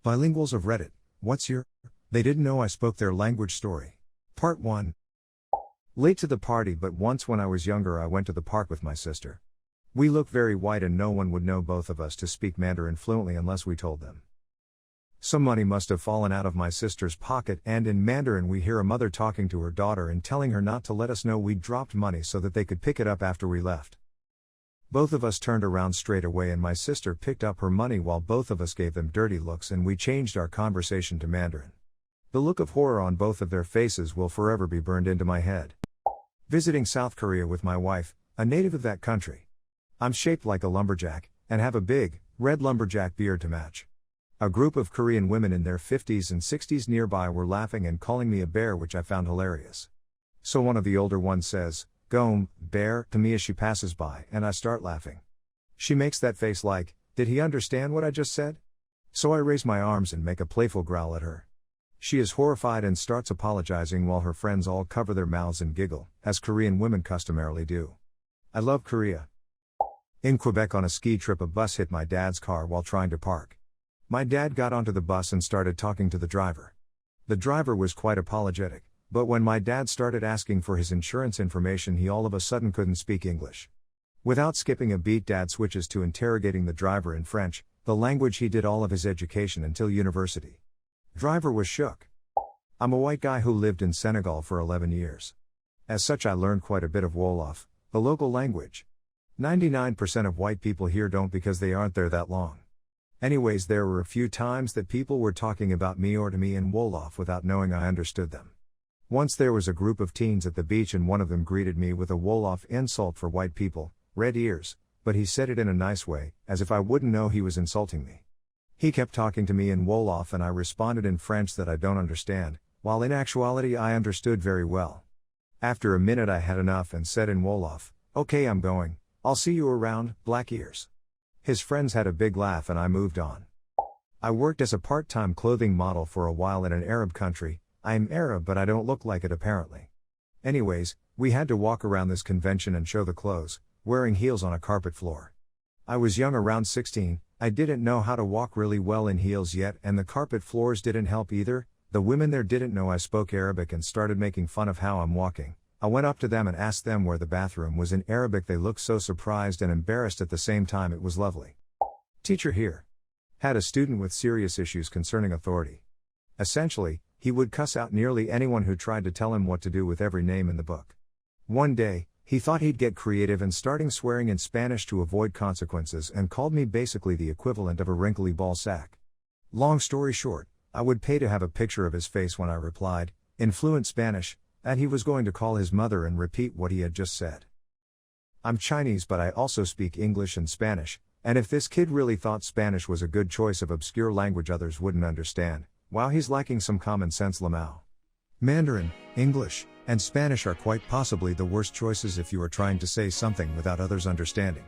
Bilinguals of Reddit, what's your? They didn't know I spoke their language story. Part 1. Late to the party, but once when I was younger I went to the park with my sister. We look very white and no one would know both of us to speak Mandarin fluently unless we told them. Some money must have fallen out of my sister's pocket, and in Mandarin we hear a mother talking to her daughter and telling her not to let us know we'd dropped money so that they could pick it up after we left. Both of us turned around straight away and my sister picked up her money while both of us gave them dirty looks, and we changed our conversation to Mandarin. The look of horror on both of their faces will forever be burned into my head. Visiting South Korea with my wife, a native of that country. I'm shaped like a lumberjack, and have a big, red lumberjack beard to match. A group of Korean women in their 50s and 60s nearby were laughing and calling me a bear, which I found hilarious. So one of the older ones says, "Gome, bear," to me as she passes by, and I start laughing. She makes that face like, did he understand what I just said? So I raise my arms and make a playful growl at her. She is horrified and starts apologizing while her friends all cover their mouths and giggle, as Korean women customarily do. I love Korea. In Quebec on a ski trip, a bus hit my dad's car while trying to park. My dad got onto the bus and started talking to the driver. The driver was quite apologetic, but when my dad started asking for his insurance information, he all of a sudden couldn't speak English. Without skipping a beat, Dad switches to interrogating the driver in French, the language he did all of his education until university. Driver was shook. I'm a white guy who lived in Senegal for 11 years. As such, I learned quite a bit of Wolof, the local language. 99% of white people here don't because they aren't there that long. Anyways, there were a few times that people were talking about me or to me in Wolof without knowing I understood them. Once there was a group of teens at the beach and one of them greeted me with a Wolof insult for white people, red ears, but he said it in a nice way, as if I wouldn't know he was insulting me. He kept talking to me in Wolof and I responded in French that I don't understand, while in actuality I understood very well. After a minute I had enough and said in Wolof, "Okay, I'm going, I'll see you around, black ears." His friends had a big laugh and I moved on. I worked as a part-time clothing model for a while in an Arab country. I'm Arab but I don't look like it apparently. Anyways, we had to walk around this convention and show the clothes, wearing heels on a carpet floor. I was young, around 16, I didn't know how to walk really well in heels yet, and the carpet floors didn't help either. The women there didn't know I spoke Arabic and started making fun of how I'm walking. I went up to them and asked them where the bathroom was in Arabic. They looked so surprised and embarrassed at the same time. It was lovely. Teacher here had a student with serious issues concerning authority. Essentially, he would cuss out nearly anyone who tried to tell him what to do with every name in the book. One day, he thought he'd get creative and starting swearing in Spanish to avoid consequences and called me basically the equivalent of a wrinkly ball sack. Long story short, I would pay to have a picture of his face when I replied, in fluent Spanish, that he was going to call his mother and repeat what he had just said. I'm Chinese but I also speak English and Spanish, and if this kid really thought Spanish was a good choice of obscure language others wouldn't understand, wow, he's lacking some common sense, Lamau. Mandarin, English, and Spanish are quite possibly the worst choices if you are trying to say something without others understanding.